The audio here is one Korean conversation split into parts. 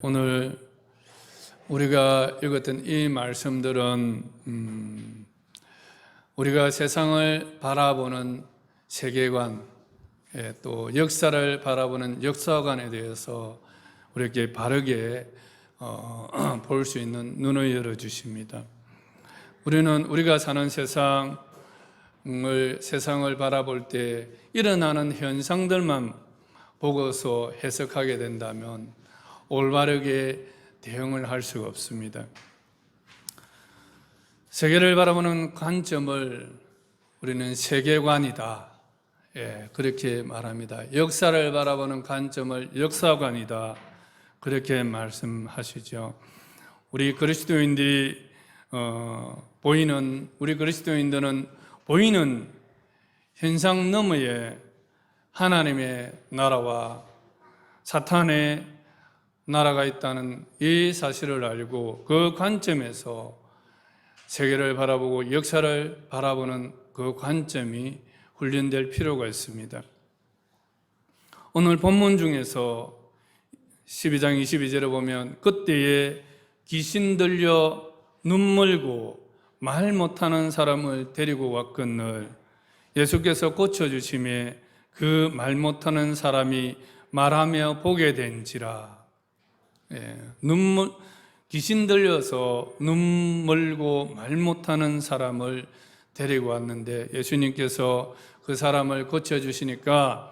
오늘 우리가 읽었던 이 말씀들은 우리가 세상을 바라보는 세계관, 또 역사를 바라보는 역사관에 대해서 우리에게 바르게 볼 수 있는 눈을 열어주십니다. 우리는 우리가 사는 세상을 바라볼 때 일어나는 현상들만 보고서 해석하게 된다면 올바르게 대응을 할 수가 없습니다. 세계를 바라보는 관점을 우리는 세계관이다, 그렇게 말합니다. 역사를 바라보는 관점을 역사관이다, 그렇게 말씀하시죠. 우리 그리스도인들은 보이는 현상 너머에 하나님의 나라와 사탄의 나라가 있다는 이 사실을 알고 그 관점에서 세계를 바라보고 역사를 바라보는 그 관점이 훈련될 필요가 있습니다. 오늘 본문 중에서 12장 22절에 보면 그때에 귀신 들려 눈 멀고 말 못하는 사람을 데리고 왔거늘 예수께서 고쳐주심에 그 말 못하는 사람이 말하며 보게 된지라. 귀신 들려서 눈 멀고 말 못하는 사람을 데리고 왔는데 예수님께서 그 사람을 고쳐주시니까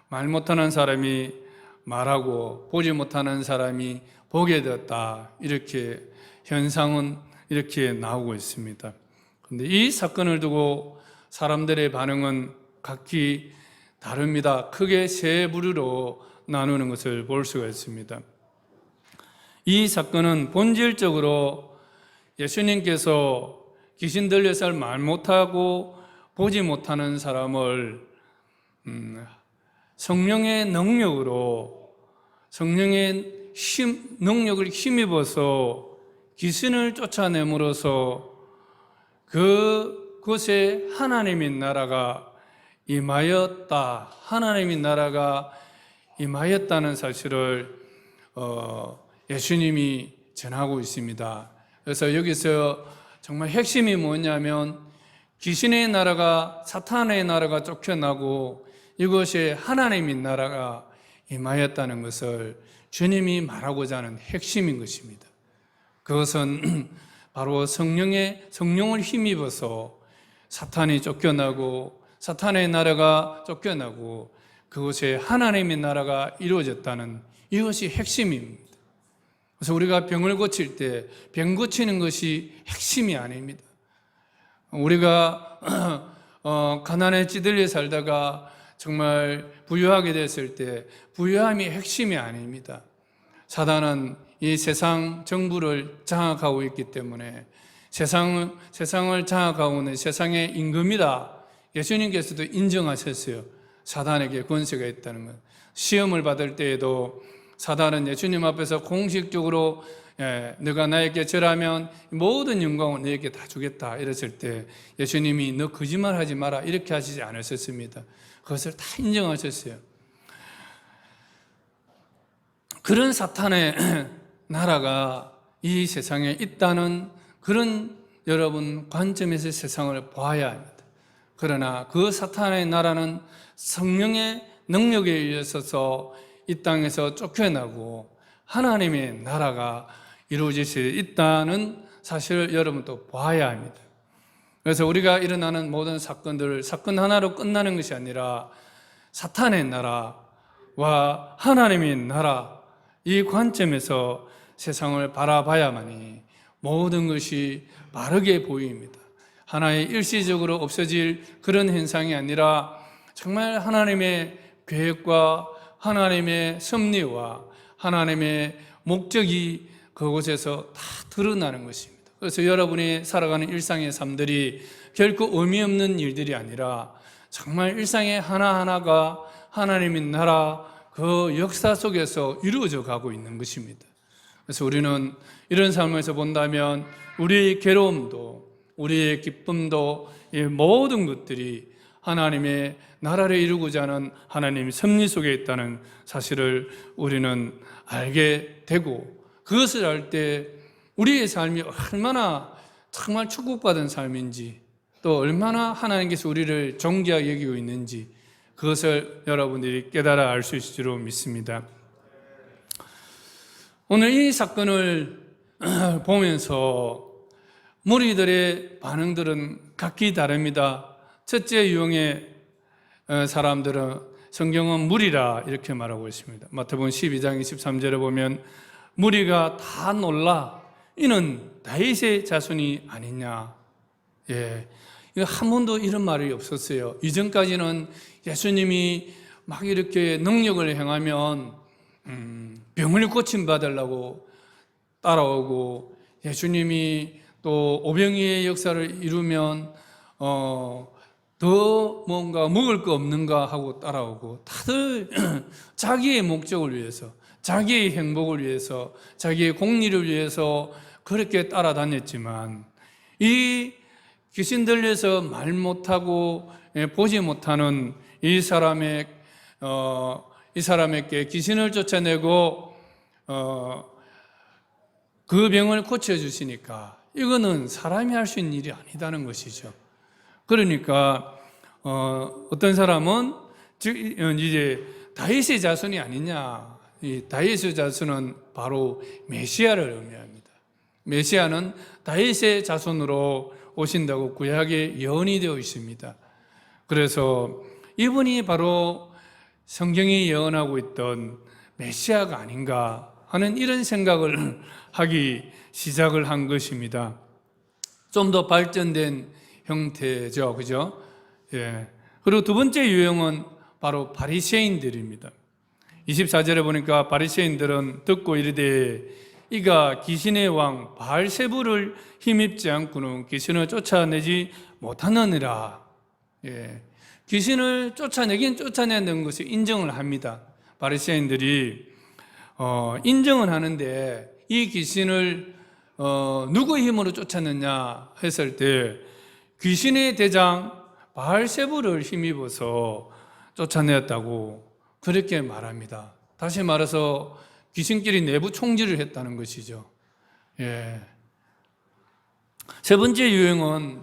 말 못하는 사람이 말하고 보지 못하는 사람이 보게 되었다, 이렇게 현상은 이렇게 나오고 있습니다. 그런데 이 사건을 두고 사람들의 반응은 각기 다릅니다. 크게 세 부류로 나누는 것을 볼 수가 있습니다. 이 사건은 본질적으로 예수님께서 귀신 들려서 말 못하고 보지 못하는 사람을 성령의 능력을 힘입어서 귀신을 쫓아내므로써 그곳에 하나님의 나라가 임하였다, 하나님의 나라가 임하였다는 사실을 예수님이 전하고 있습니다. 그래서 여기서 정말 핵심이 뭐냐면 귀신의 나라가, 사탄의 나라가 쫓겨나고 이것이 하나님의 나라가 임하였다는 것을 주님이 말하고자 하는 핵심인 것입니다. 그것은 바로 성령을 힘입어서 사탄이 쫓겨나고 사탄의 나라가 쫓겨나고 그것에 하나님의 나라가 이루어졌다는 이것이 핵심입니다. 그래서 우리가 병을 고칠 때 병 고치는 것이 핵심이 아닙니다. 우리가 가난에 찌들려 살다가 정말 부유하게 됐을 때 부유함이 핵심이 아닙니다. 사단은 이 세상 정부를 장악하고 있기 때문에 세상을 장악하고 있는 세상의 임금이다, 예수님께서도 인정하셨어요. 사단에게 권세가 있다는 것. 시험을 받을 때에도 사단은 예수님 앞에서 공식적으로 너가 나에게 절하면 모든 영광을 너에게 다 주겠다 이랬을 때 예수님이 너 거짓말하지 마라 이렇게 하시지 않으셨습니다. 그것을 다 인정하셨어요. 그런 사탄의 나라가 이 세상에 있다는 그런 여러분 관점에서 세상을 봐야 합니다. 그러나 그 사탄의 나라는 성령의 능력에 의해서 이 땅에서 쫓겨나고 하나님의 나라가 이루어질 수 있다는 사실을 여러분도 봐야 합니다. 그래서 우리가 일어나는 모든 사건들, 사건 하나로 끝나는 것이 아니라 사탄의 나라와 하나님의 나라, 이 관점에서 세상을 바라봐야만이 모든 것이 바르게 보입니다. 하나의 일시적으로 없어질 그런 현상이 아니라 정말 하나님의 계획과 하나님의 섭리와 하나님의 목적이 그곳에서 다 드러나는 것입니다. 그래서 여러분이 살아가는 일상의 삶들이 결코 의미 없는 일들이 아니라 정말 일상의 하나하나가 하나님의 나라 그 역사 속에서 이루어져 가고 있는 것입니다. 그래서 우리는 이런 삶에서 본다면 우리의 괴로움도 우리의 기쁨도 이 모든 것들이 하나님의 나라를 이루고자 하는 하나님의 섭리 속에 있다는 사실을 우리는 알게 되고, 그것을 알 때 우리의 삶이 얼마나 정말 축복받은 삶인지, 또 얼마나 하나님께서 우리를 존귀하게 여기고 있는지, 그것을 여러분들이 깨달아 알 수 있을 줄 믿습니다. 오늘 이 사건을 보면서 무리들의 반응들은 각기 다릅니다. 첫째 유형의 사람들은 성경은 무리라 이렇게 말하고 있습니다. 마태복음 12장 23절에 보면 무리가 다 놀라 이는 다윗의 자손이 아니냐. 한 번도 이런 말이 없었어요. 이전까지는 예수님이 막 이렇게 능력을 행하면 병을 고침받으려고 따라오고, 예수님이 또 오병이의 역사를 이루면 더 뭔가 먹을 거 없는가 하고 따라오고, 다들 자기의 목적을 위해서, 자기의 행복을 위해서, 자기의 공리를 위해서 그렇게 따라다녔지만, 이 귀신 들려서 말 못하고 보지 못하는 이 사람에게 귀신을 쫓아내고 그 병을 고쳐주시니까 이거는 사람이 할 수 있는 일이 아니다는 것이죠. 그러니까 어떤 사람은 이제 다윗의 자손이 아니냐. 이 다윗의 자손은 바로 메시아를 의미합니다. 메시아는 다윗의 자손으로 오신다고 구약에 예언이 되어 있습니다. 그래서 이분이 바로 성경이 예언하고 있던 메시아가 아닌가 하는 이런 생각을 하기 시작을 한 것입니다. 좀 더 발전된 형태죠, 그죠? 그리고 두 번째 유형은 바로 바리새인들입니다. 24절에 보니까 바리새인들은 듣고 이르되 이가 귀신의 왕 바알세불을 힘입지 않고는 귀신을 쫓아내지 못하느니라. 귀신을 쫓아내긴 쫓아내는 것을 인정을 합니다. 바리새인들이 인정은 하는데, 이 귀신을 누구의 힘으로 쫓아냈냐 했을 때 귀신의 대장 바알세불을 힘입어서 쫓아내었다고 그렇게 말합니다. 다시 말해서 귀신끼리 내부 총질을 했다는 것이죠. 세 번째 유형은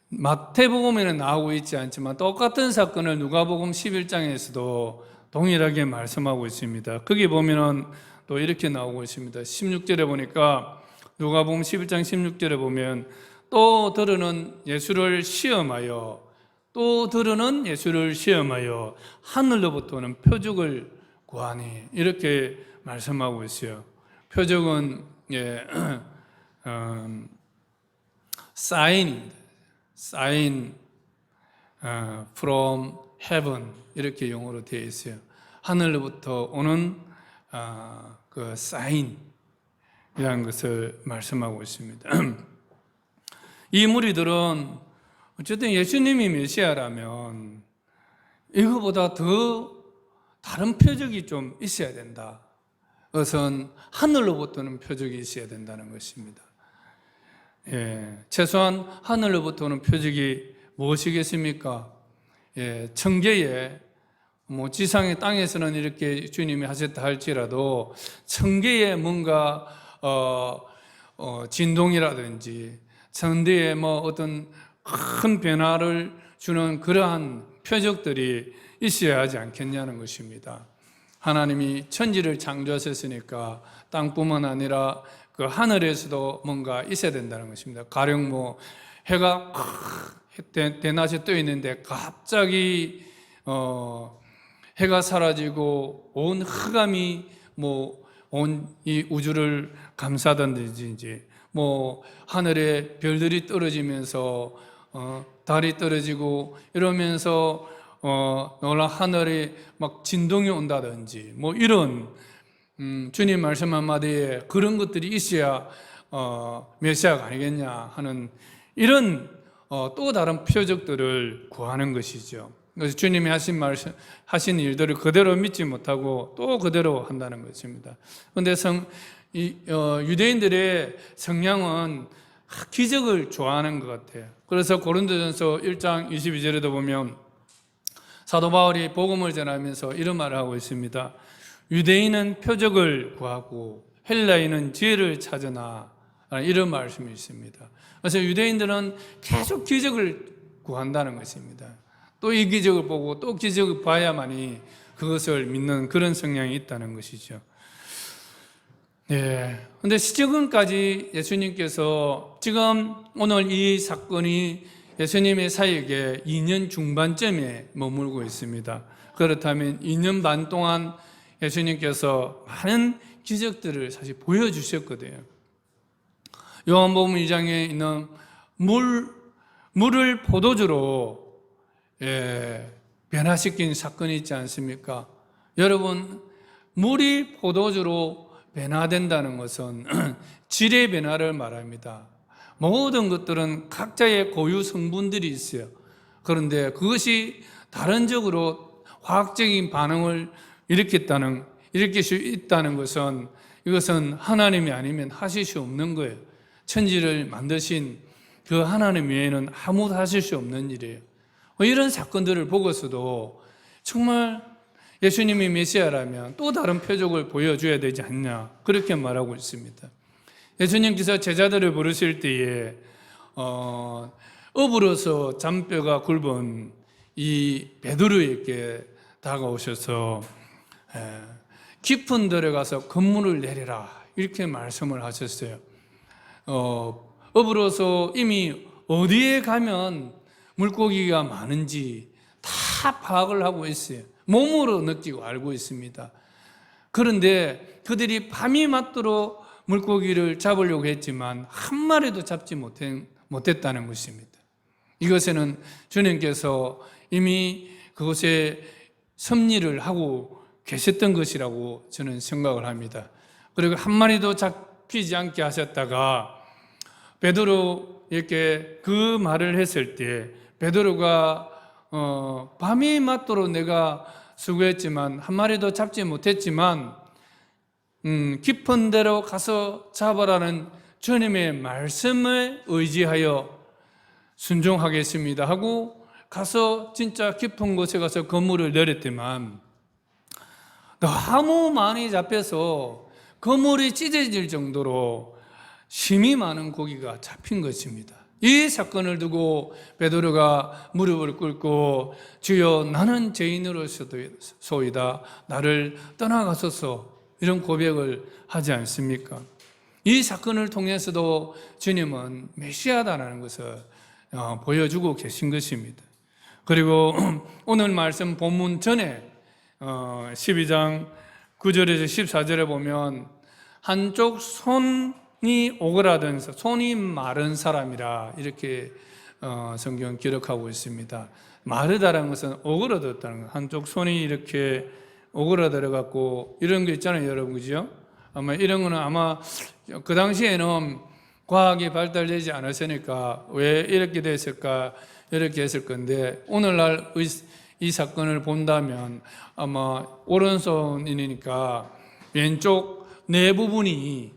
마태복음에는 나오고 있지 않지만 똑같은 사건을 누가복음 11장에서도 동일하게 말씀하고 있습니다. 거기 보면은 또 이렇게 나오고 있습니다. 16절에 보니까, 누가복음 11장 16절에 보면 또 들으는 예수를 시험하여 하늘로부터는 표적을 구하니, 이렇게 말씀하고 있어요. 표적은 사인입니다. sign from heaven 이렇게 용어로 되어 있어요. 하늘로부터 오는 그 사인이라는 것을 말씀하고 있습니다. 이 무리들은 어쨌든 예수님이 메시아라면 이거보다 더 다른 표적이 좀 있어야 된다. 우선 하늘로부터는 표적이 있어야 된다는 것입니다. 최소한 하늘로부터는 표적이 무엇이겠습니까? 천계에, 지상의 땅에서는 이렇게 주님이 하셨다 할지라도 천계에 뭔가 진동이라든지 천대에 어떤 큰 변화를 주는 그러한 표적들이 있어야 하지 않겠냐는 것입니다. 하나님이 천지를 창조하셨으니까 땅뿐만 아니라 그 하늘에서도 뭔가 있어야 된다는 것입니다. 가령 해가 대낮에 떠 있는데 갑자기 해가 사라지고 온 흑암이 온 이 우주를 감싸던지, 하늘에 별들이 떨어지면서 달이 떨어지고 이러면서 놀라 하늘에 막 진동이 온다든지 이런 주님 말씀 한마디에 그런 것들이 있어야 메시아가 아니겠냐 하는 이런 또 다른 표적들을 구하는 것이죠. 그래서 주님이 하신 일들을 그대로 믿지 못하고 또 그대로 한다는 것입니다. 그런데 유대인들의 성향은 기적을 좋아하는 것 같아요. 그래서 고린도전서 1장 22절에도 보면 사도 바울이 복음을 전하면서 이런 말을 하고 있습니다. 유대인은 표적을 구하고 헬라인은 지혜를 찾으나, 이런 말씀이 있습니다. 그래서 유대인들은 계속 기적을 구한다는 것입니다. 또 이 기적을 보고 또 기적을 봐야만이 그것을 믿는 그런 성향이 있다는 것이죠. 근데 지금까지 예수님께서 지금 오늘 이 사건이 예수님의 사역의 2년 중반쯤에 머물고 있습니다. 그렇다면 2년 반 동안 예수님께서 많은 기적들을 사실 보여주셨거든요. 요한복음 2장에 있는 물을 포도주로 변화시킨 사건이 있지 않습니까? 여러분, 물이 포도주로 변화된다는 것은 질의 변화를 말합니다. 모든 것들은 각자의 고유 성분들이 있어요. 그런데 그것이 다른적으로 화학적인 반응을 일으킬 수 있다는 것은 이것은 하나님이 아니면 하실 수 없는 거예요. 천지를 만드신 그 하나님 외에는 아무도 하실 수 없는 일이에요. 이런 사건들을 보고서도 정말 예수님이 메시아라면 또 다른 표적을 보여줘야 되지 않냐, 그렇게 말하고 있습니다. 예수님께서 제자들을 부르실 때에 업으로서 잔뼈가 굵은 이 베드로에게 다가오셔서 깊은 들에 가서 건물을 내리라, 이렇게 말씀을 하셨어요. 업으로서 이미 어디에 가면 물고기가 많은지 다 파악을 하고 있어요. 몸으로 느끼고 알고 있습니다. 그런데 그들이 밤이 맞도록 물고기를 잡으려고 했지만 한 마리도 잡지 못했다는 것입니다. 이것에는 주님께서 이미 그곳에 섭리를 하고 계셨던 것이라고 저는 생각을 합니다. 그리고 한 마리도 잡히지 않게 하셨다가 베드로에게 그 말을 했을 때 베드로가 밤이 맞도록 내가 수고했지만 한 마리도 잡지 못했지만 깊은 데로 가서 잡아라는 주님의 말씀에 의지하여 순종하겠습니다 하고 가서 진짜 깊은 곳에 가서 그물을 내렸지만 너무 많이 잡혀서 그물이 찢어질 정도로 힘이 많은 고기가 잡힌 것입니다. 이 사건을 두고 베드로가 무릎을 꿇고 주여 나는 죄인으로서이다, 나를 떠나가소서, 이런 고백을 하지 않습니까? 이 사건을 통해서도 주님은 메시아다라는 것을 보여주고 계신 것입니다. 그리고 오늘 말씀 본문 전에 12장 9절에서 14절에 보면 한쪽 손이 오그라든, 손이 마른 사람이라 이렇게 성경 기록하고 있습니다. 마르다라는 것은 오그라들었다는 것, 한쪽 손이 이렇게 오그라들어 갖고 이런 거 있잖아요, 여러분, 그죠? 아마 이런 거는 아마 그 당시에는 과학이 발달되지 않았으니까 왜 이렇게 됐을까, 이렇게 했을 건데 오늘날 이 사건을 본다면 아마 오른손이니까 왼쪽 뇌 부분이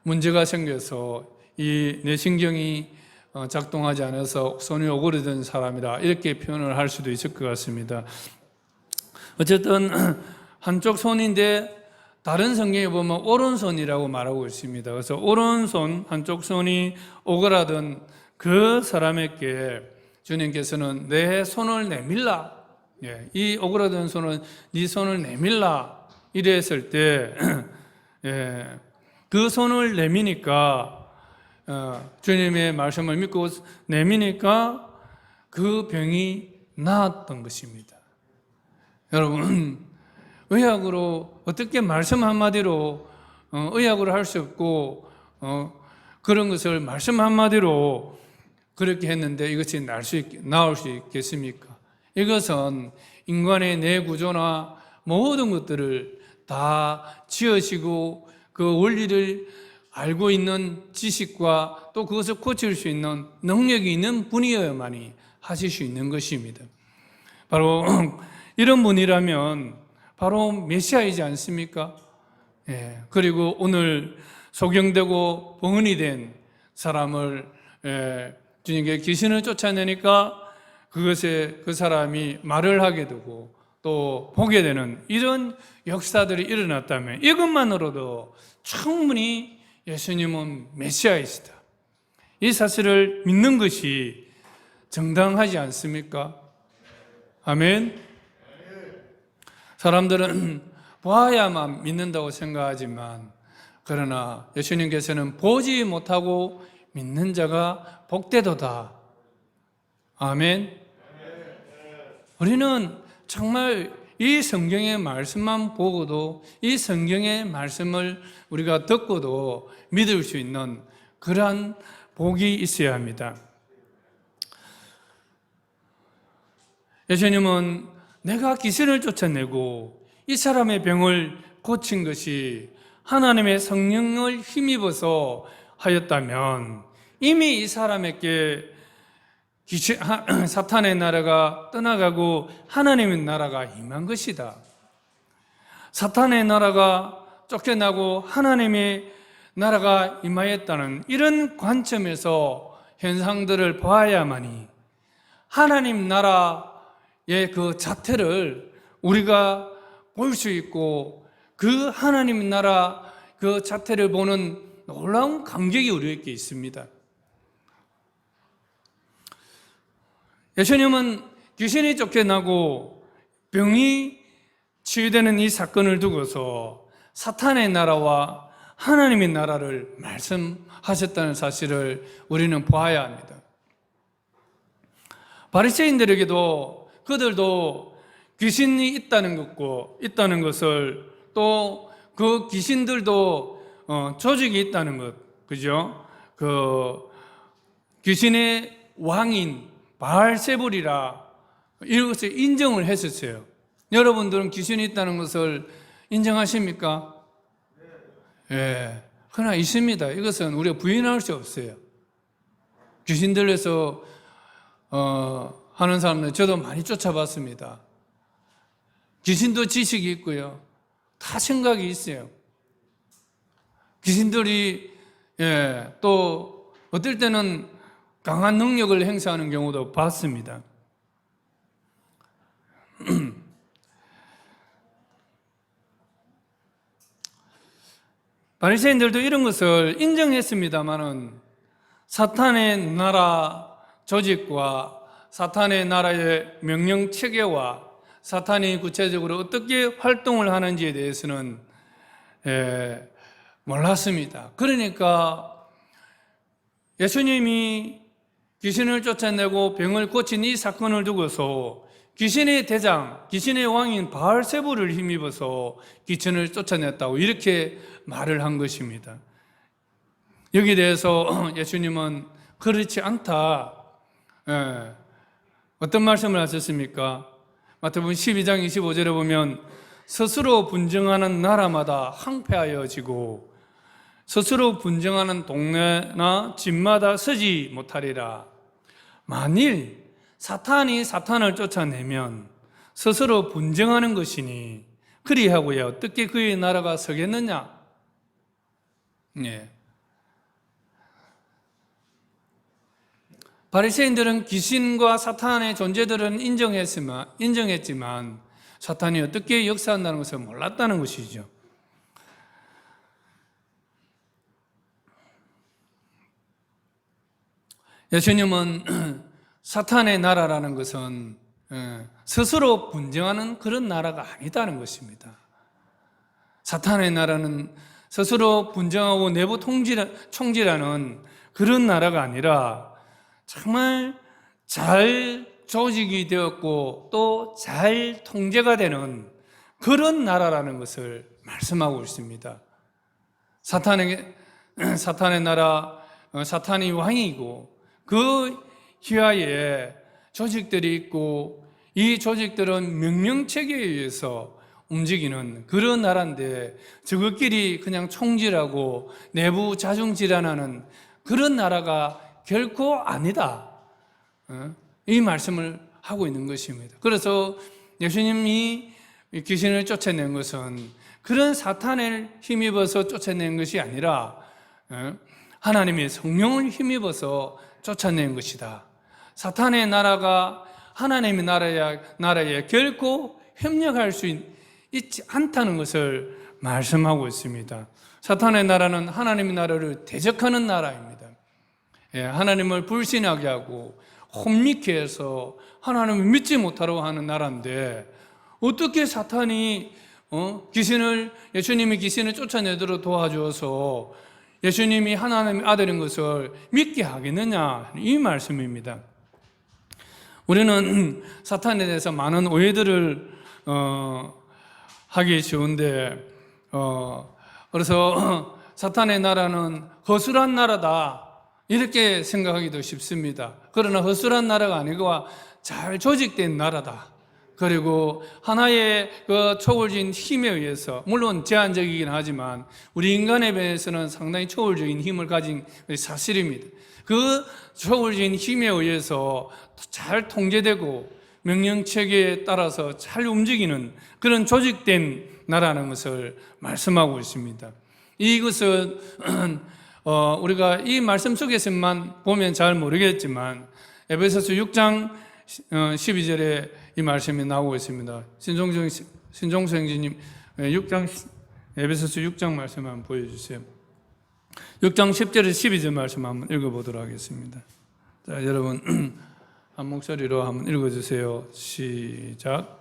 문제가 생겨서 이 뇌신경이 작동하지 않아서 손이 오그라든 사람이다, 이렇게 표현을 할 수도 있을 것 같습니다. 어쨌든 한쪽 손인데 다른 성경에 보면 오른손이라고 말하고 있습니다. 그래서 오른손, 한쪽 손이 오그라든 그 사람에게 주님께서는 내 손을 내밀라, 이 오그라든 손은 네 손을 내밀라, 이랬을 때 그 손을 내미니까 주님의 말씀을 믿고 내미니까 그 병이 나았던 것입니다. 여러분, 의학으로 어떻게 말씀 한마디로 의학으로 할 수 없고 그런 것을 말씀 한마디로 그렇게 했는데 이것이 나올 수 있겠습니까? 이것은 인간의 뇌 구조나 모든 것들을 다 지으시고 그 원리를 알고 있는 지식과 또 그것을 고칠 수 있는 능력이 있는 분이어야만이 하실 수 있는 것입니다. 바로 이런 분이라면 바로 메시아이지 않습니까? 그리고 오늘 소경되고 봉헌이 된 사람을 주님께 귀신을 쫓아내니까 그것에 그 사람이 말을 하게 되고 또 보게 되는 이런 역사들이 일어났다면 이것만으로도 충분히 예수님은 메시아이시다, 이 사실을 믿는 것이 정당하지 않습니까? 아멘. 사람들은 보아야만 믿는다고 생각하지만 그러나 예수님께서는 보지 못하고 믿는 자가 복되도다. 아멘. 우리는 정말 이 성경의 말씀만 보고도 이 성경의 말씀을 우리가 듣고도 믿을 수 있는 그러한 복이 있어야 합니다. 예수님은 내가 귀신을 쫓아내고 이 사람의 병을 고친 것이 하나님의 성령을 힘입어서 하였다면 이미 이 사람에게 사탄의 나라가 떠나가고 하나님의 나라가 임한 것이다. 사탄의 나라가 쫓겨나고 하나님의 나라가 임하였다는 이런 관점에서 현상들을 봐야만이 하나님 나라의 그 자태를 우리가 볼 수 있고 그 하나님 나라 그 자태를 보는 놀라운 감격이 우리에게 있습니다. 예수님은 귀신이 쫓겨나고 병이 치유되는 이 사건을 두고서 사탄의 나라와 하나님의 나라를 말씀하셨다는 사실을 우리는 보아야 합니다. 바리새인들에게도 그들도 귀신이 있다는 것을 또 그 귀신들도 조직이 있다는 것, 그죠? 그 귀신의 왕인 바알세불이라 이것을 인정을 했었어요. 여러분들은 귀신이 있다는 것을 인정하십니까? 예. 그러나 있습니다. 이것은 우리가 부인할 수 없어요. 귀신 들려서 하는 사람들 저도 많이 쫓아봤습니다. 귀신도 지식이 있고요. 다 생각이 있어요. 귀신들이 또 어떨 때는 강한 능력을 행사하는 경우도 봤습니다. 바리새인들도 이런 것을 인정했습니다마는 사탄의 나라 조직과 사탄의 나라의 명령 체계와 사탄이 구체적으로 어떻게 활동을 하는지에 대해서는 몰랐습니다. 그러니까 예수님이 귀신을 쫓아내고 병을 고친 이 사건을 두고서 귀신의 대장, 귀신의 왕인 바알세불을 힘입어서 귀신을 쫓아냈다고 이렇게 말을 한 것입니다. 여기에 대해서 예수님은 그렇지 않다. 어떤 말씀을 하셨습니까? 마태복음 12장 25절에 보면 스스로 분쟁하는 나라마다 항폐하여지고 스스로 분쟁하는 동네나 집마다 서지 못하리라. 만일 사탄이 사탄을 쫓아내면 스스로 분쟁하는 것이니 그리하고야 어떻게 그의 나라가 서겠느냐? 예. 바리새인들은 귀신과 사탄의 존재들은 인정했지만 사탄이 어떻게 역사한다는 것을 몰랐다는 것이죠. 예수님은 사탄의 나라라는 것은 스스로 분쟁하는 그런 나라가 아니다는 것입니다. 사탄의 나라는 스스로 분쟁하고 내부 총질하는 그런 나라가 아니라 정말 잘 조직이 되었고 또 잘 통제가 되는 그런 나라라는 것을 말씀하고 있습니다. 사탄의 나라, 사탄이 왕이고 그 휘하에 조직들이 있고 이 조직들은 명령체계에 의해서 움직이는 그런 나라인데 저것끼리 그냥 총질하고 내부 자중질환하는 그런 나라가 결코 아니다. 이 말씀을 하고 있는 것입니다. 그래서 예수님이 귀신을 쫓아낸 것은 그런 사탄을 힘입어서 쫓아낸 것이 아니라 하나님의 성령을 힘입어서 쫓아낸 것이다. 사탄의 나라가 하나님의 나라에 결코 협력할 수 있지 않다는 것을 말씀하고 있습니다. 사탄의 나라는 하나님의 나라를 대적하는 나라입니다. 하나님을 불신하게 하고 혼미케 해서 하나님을 믿지 못하라고 하는 나라인데, 어떻게 사탄이 예수님이 귀신을 쫓아내도록 도와주어서 예수님이 하나님의 아들인 것을 믿게 하겠느냐, 이 말씀입니다. 우리는 사탄에 대해서 많은 오해들을 하기 쉬운데, 그래서 사탄의 나라는 허술한 나라다 이렇게 생각하기도 쉽습니다. 그러나 허술한 나라가 아니고 잘 조직된 나라다. 그리고 하나의 그 초월적인 힘에 의해서, 물론 제한적이긴 하지만 우리 인간에 비해서는 상당히 초월적인 힘을 가진 사실입니다. 그 초월적인 힘에 의해서 잘 통제되고 명령체계에 따라서 잘 움직이는 그런 조직된 나라는 것을 말씀하고 있습니다. 이것은 우리가 이 말씀 속에서만 보면 잘 모르겠지만 에베소서 6장 12절에 이 말씀이 나오고 있습니다. 신종수 형제님 에베소서 6장 말씀 한번 보여주세요. 6장 10절에서 12절 말씀 한번 읽어보도록 하겠습니다. 자, 여러분 한 목소리로 한번 읽어주세요. 시작.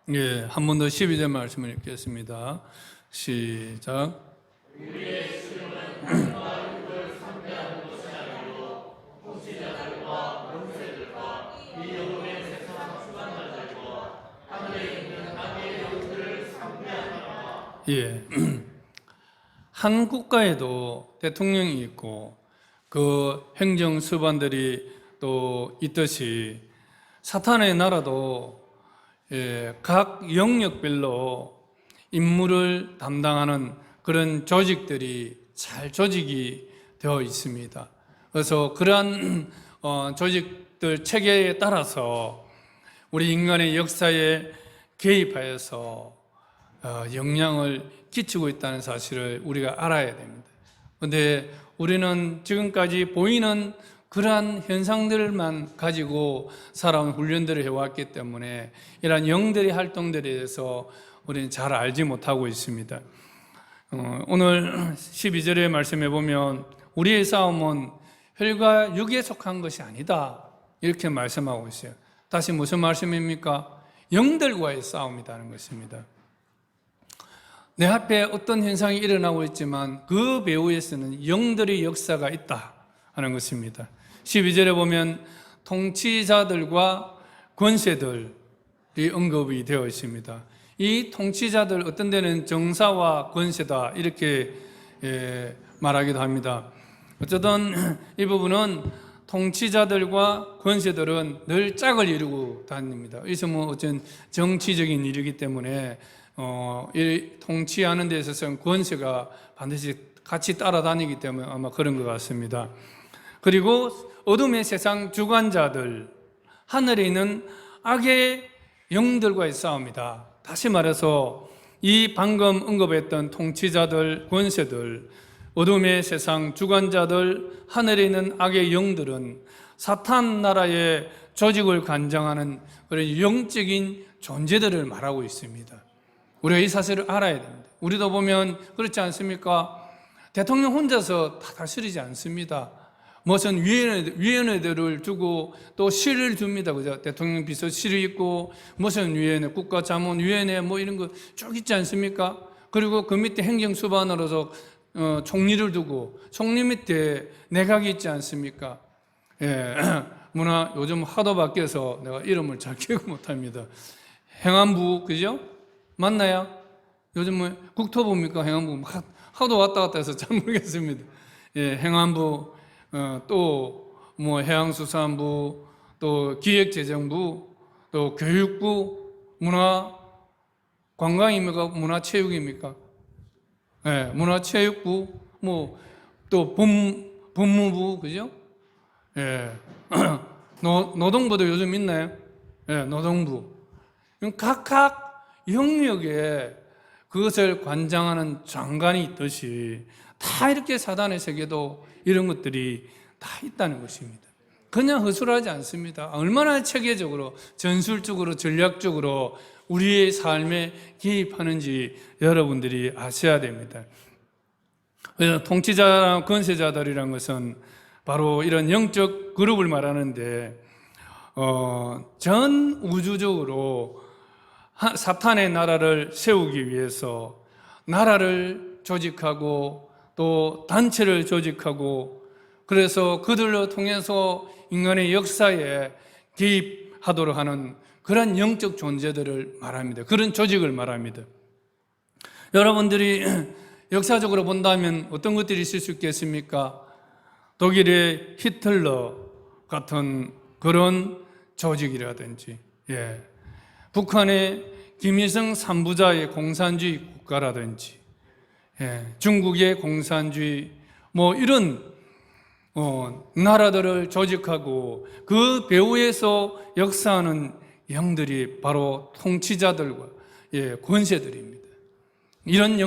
예, 한 번 더 12절 말씀을 읽겠습니다. 시작. 예, 한 국가에도 대통령이 있고 그 행정수반들이 또 있듯이 사탄의 나라도 각 영역별로 임무를 담당하는 그런 조직들이 잘 조직이 되어 있습니다. 그래서 그러한 조직들 체계에 따라서 우리 인간의 역사에 개입하여서 영향을 끼치고 있다는 사실을 우리가 알아야 됩니다. 그런데 우리는 지금까지 보이는 그러한 현상들만 가지고 살아온 훈련들을 해왔기 때문에 이러한 영들의 활동들에 대해서 우리는 잘 알지 못하고 있습니다. 오늘 12절의 말씀에 보면 우리의 싸움은 혈과 육에 속한 것이 아니다 이렇게 말씀하고 있어요. 다시 무슨 말씀입니까? 영들과의 싸움이라는 것입니다. 내 앞에 어떤 현상이 일어나고 있지만 그 배후에서는 영들의 역사가 있다 하는 것입니다. 12절에 보면 통치자들과 권세들이 언급이 되어 있습니다. 이 통치자들, 어떤 데는 정사와 권세다 이렇게 말하기도 합니다. 어쨌든 이 부분은 통치자들과 권세들은 늘 짝을 이루고 다닙니다. 이것은 어쩐 정치적인 일이기 때문에 이 통치하는 데 있어서는 권세가 반드시 같이 따라다니기 때문에 아마 그런 것 같습니다. 그리고 어둠의 세상 주관자들, 하늘에 있는 악의 영들과의 싸움이다. 다시 말해서 이 방금 언급했던 통치자들, 권세들, 어둠의 세상 주관자들, 하늘에 있는 악의 영들은 사탄 나라의 조직을 관장하는 그런 영적인 존재들을 말하고 있습니다. 우리가 이 사실을 알아야 됩니다. 우리도 보면 그렇지 않습니까? 대통령 혼자서 다 다스리지 않습니다. 무슨 위원회들을 두고 또 실을 줍니다. 그죠? 대통령 비서실이 있고 무슨 위원회, 국가자문위원회 뭐 이런 거 쭉 있지 않습니까? 그리고 그 밑에 행정수반으로서 총리를 두고 총리 밑에 내각이 있지 않습니까? 예, 요즘 하도 바뀌어서 내가 이름을 잘 기억 못합니다. 행안부, 그죠? 맞나요? 요즘 뭐 국토부입니까? 행안부 하도 왔다 갔다 해서 잘 모르겠습니다. 예, 행안부, 또 뭐 해양수산부, 또 기획재정부, 또 교육부, 관광입니까? 문화체육입니까? 네, 문화체육부, 또 법무부, 그죠? 예. 노동부도 요즘 있나요? 예, 노동부. 각각 영역에 그것을 관장하는 장관이 있듯이 다 이렇게 사단의 세계도 이런 것들이 다 있다는 것입니다. 그냥 허술하지 않습니다. 얼마나 체계적으로, 전술적으로, 전략적으로 우리의 삶에 개입하는지 여러분들이 아셔야 됩니다. 통치자나 권세자들이란 것은 바로 이런 영적 그룹을 말하는데 전 우주적으로 사탄의 나라를 세우기 위해서 나라를 조직하고 또 단체를 조직하고 그래서 그들로 통해서 인간의 역사에 개입하도록 하는 그런 영적 존재들을 말합니다. 그런 조직을 말합니다. 여러분들이 역사적으로 본다면 어떤 것들이 있을 수 있겠습니까? 독일의 히틀러 같은 그런 조직이라든지, 북한의 김일성 3부자의 공산주의 국가라든지, 중국의 공산주의, 이런 나라들을 조직하고 그 배후에서 역사하는 영들이 바로 통치자들과 권세들입니다. 이런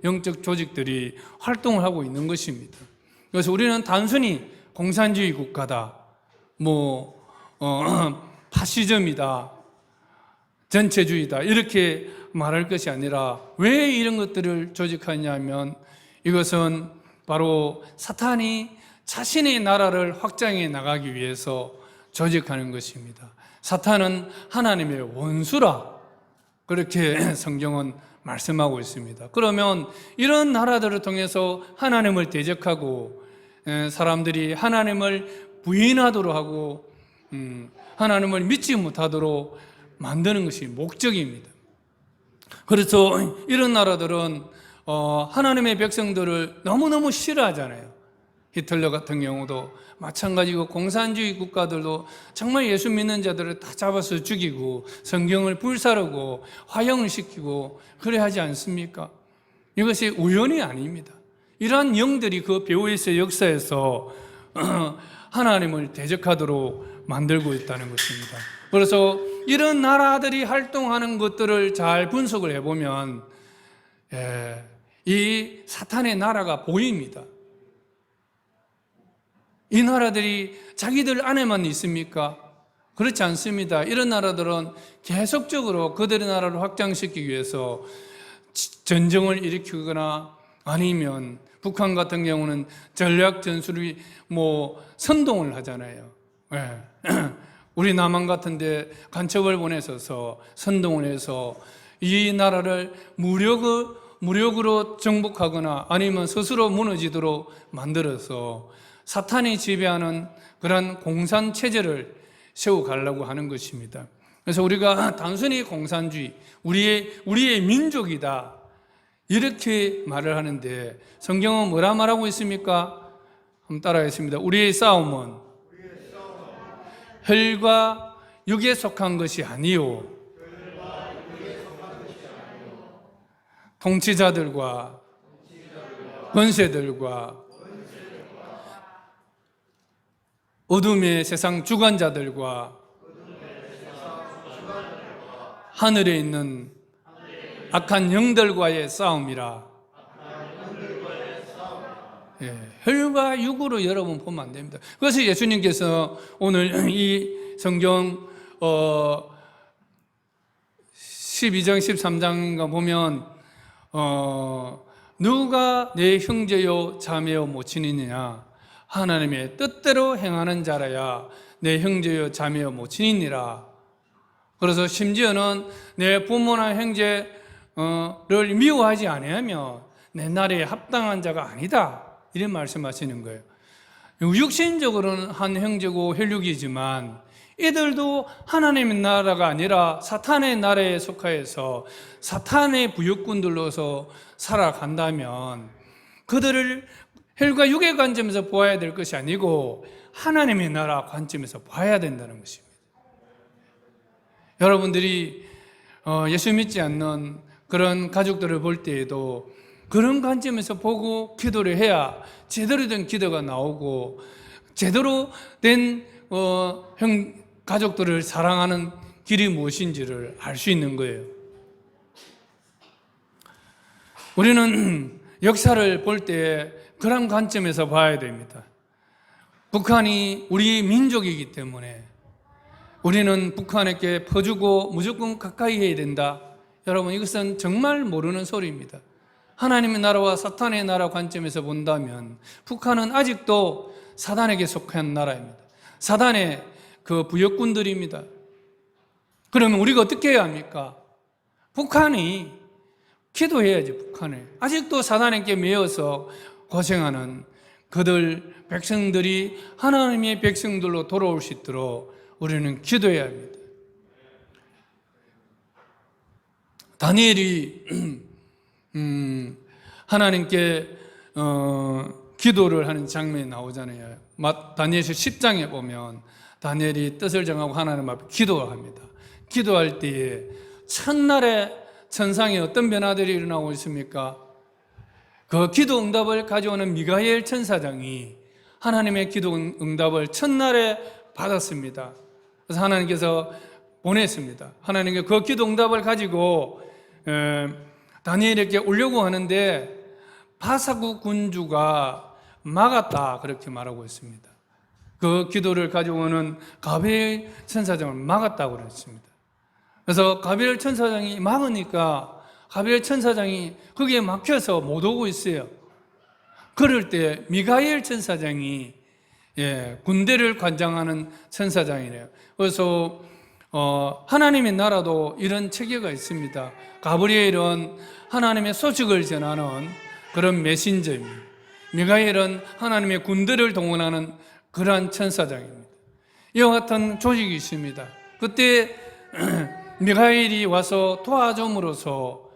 영적 조직들이 활동을 하고 있는 것입니다. 그래서 우리는 단순히 공산주의 국가다, 파시즘이다, 전체주의다 이렇게 말할 것이 아니라 왜 이런 것들을 조직하냐면 이것은 바로 사탄이 자신의 나라를 확장해 나가기 위해서 조직하는 것입니다. 사탄은 하나님의 원수라 그렇게 성경은 말씀하고 있습니다. 그러면 이런 나라들을 통해서 하나님을 대적하고 사람들이 하나님을 부인하도록 하고 하나님을 믿지 못하도록 만드는 것이 목적입니다. 그래서 이런 나라들은 하나님의 백성들을 너무너무 싫어하잖아요. 히틀러 같은 경우도 마찬가지고 공산주의 국가들도 정말 예수 믿는 자들을 다 잡아서 죽이고 성경을 불사르고 화형을 시키고 그래 하지 않습니까? 이것이 우연이 아닙니다. 이러한 영들이 그 배후에서 역사에서 하나님을 대적하도록 만들고 있다는 것입니다. 그래서 이런 나라들이 활동하는 것들을 잘 분석을 해보면 이 사탄의 나라가 보입니다. 이 나라들이 자기들 안에만 있습니까? 그렇지 않습니다. 이런 나라들은 계속적으로 그들의 나라를 확장시키기 위해서 전쟁을 일으키거나 아니면 북한 같은 경우는 전략 전술이 선동을 하잖아요. 우리 남한 같은데 간첩을 보내서 선동을 해서 이 나라를 무력으로 정복하거나 아니면 스스로 무너지도록 만들어서 사탄이 지배하는 그런 공산 체제를 세워가려고 하는 것입니다. 그래서 우리가 단순히 공산주의, 우리의 민족이다 이렇게 말을 하는데 성경은 뭐라 말하고 있습니까? 한번 따라하겠습니다. 우리의 싸움은 혈과 육에 속한 것이 아니요 통치자들과 권세들과 어둠의 세상 주관자들과 하늘에 있는 악한 영들과의 싸움이라. 혈과 육으로 여러분 보면 안 됩니다. 그래서 예수님께서 오늘 이 성경 12장 13장인가 보면 누가 내 형제요 자매요 모친이냐 하나님의 뜻대로 행하는 자라야 내 형제요 자매요 모친이니라. 그래서 심지어는 내 부모나 형제를 미워하지 아니하면 내 나라에 합당한 자가 아니다 이런 말씀하시는 거예요. 육신적으로는 한 형제고 혈육이지만 이들도 하나님의 나라가 아니라 사탄의 나라에 속하여서 사탄의 부역군들로서 살아간다면 그들을 혈과 육의 관점에서 보아야 될 것이 아니고 하나님의 나라 관점에서 봐야 된다는 것입니다. 여러분들이 예수 믿지 않는 그런 가족들을 볼 때에도 그런 관점에서 보고 기도를 해야 제대로 된 기도가 나오고 제대로 된 가족들을 사랑하는 길이 무엇인지를 알 수 있는 거예요. 우리는 역사를 볼 때 그런 관점에서 봐야 됩니다. 북한이 우리 민족이기 때문에 우리는 북한에게 퍼주고 무조건 가까이 해야 된다. 여러분, 이것은 정말 모르는 소리입니다. 하나님의 나라와 사탄의 나라 관점에서 본다면 북한은 아직도 사단에게 속한 나라입니다. 사단의 그 부역군들입니다. 그러면 우리가 어떻게 해야 합니까? 북한이 기도해야지. 북한에 아직도 사단에게 매여서 고생하는 그들 백성들이 하나님의 백성들로 돌아올 수 있도록 우리는 기도해야 합니다. 다니엘이 하나님께 기도를 하는 장면이 나오잖아요. 다니엘서 10장에 보면 다니엘이 뜻을 정하고 하나님 앞에 기도합니다. 기도할 때에 첫날에 천상에 어떤 변화들이 일어나고 있습니까? 그 기도 응답을 가져오는 미가엘 천사장이 하나님의 기도 응답을 첫날에 받았습니다. 그래서 하나님께서 보냈습니다. 하나님께 그 기도 응답을 가지고 다니엘에게 오려고 하는데 바사구 군주가 막았다, 그렇게 말하고 있습니다. 그 기도를 가져오는 가브리엘 천사장을 막았다고 그랬습니다. 그래서 가브리엘 천사장이 막으니까 가브리엘 천사장이 거기에 막혀서 못 오고 있어요. 그럴 때 미가엘 천사장이 군대를 관장하는 천사장이래요. 그래서 하나님의 나라도 이런 체계가 있습니다. 가브리엘은 하나님의 소식을 전하는 그런 메신저입니다. 미가엘은 하나님의 군대를 동원하는 그러한 천사장입니다. 이와 같은 조직이 있습니다. 그때 미가엘이 와서 도와줌으로써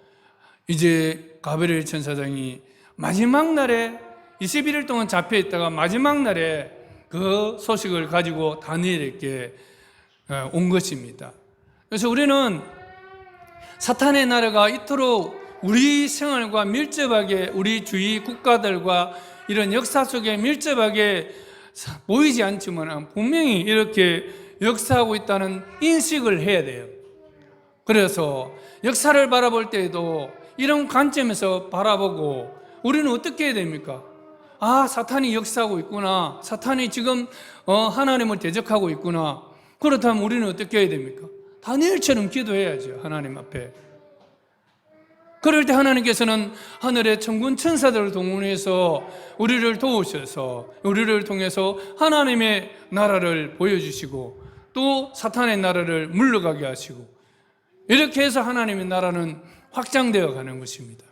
이제 가브리엘 천사장이 마지막 날에 21일 동안 잡혀 있다가 마지막 날에 그 소식을 가지고 다니엘에게 온 것입니다. 그래서 우리는 사탄의 나라가 이토록 우리 생활과 밀접하게, 우리 주위 국가들과 이런 역사 속에 밀접하게 보이지 않지만 분명히 이렇게 역사하고 있다는 인식을 해야 돼요. 그래서 역사를 바라볼 때에도 이런 관점에서 바라보고 우리는 어떻게 해야 됩니까? 사탄이 역사하고 있구나. 사탄이 지금 하나님을 대적하고 있구나. 그렇다면 우리는 어떻게 해야 됩니까? 다니엘처럼 기도해야죠. 하나님 앞에. 그럴 때 하나님께서는 하늘의 천군 천사들을 동원해서 우리를 도우셔서 우리를 통해서 하나님의 나라를 보여주시고 또 사탄의 나라를 물러가게 하시고 이렇게 해서 하나님의 나라는 확장되어 가는 것입니다.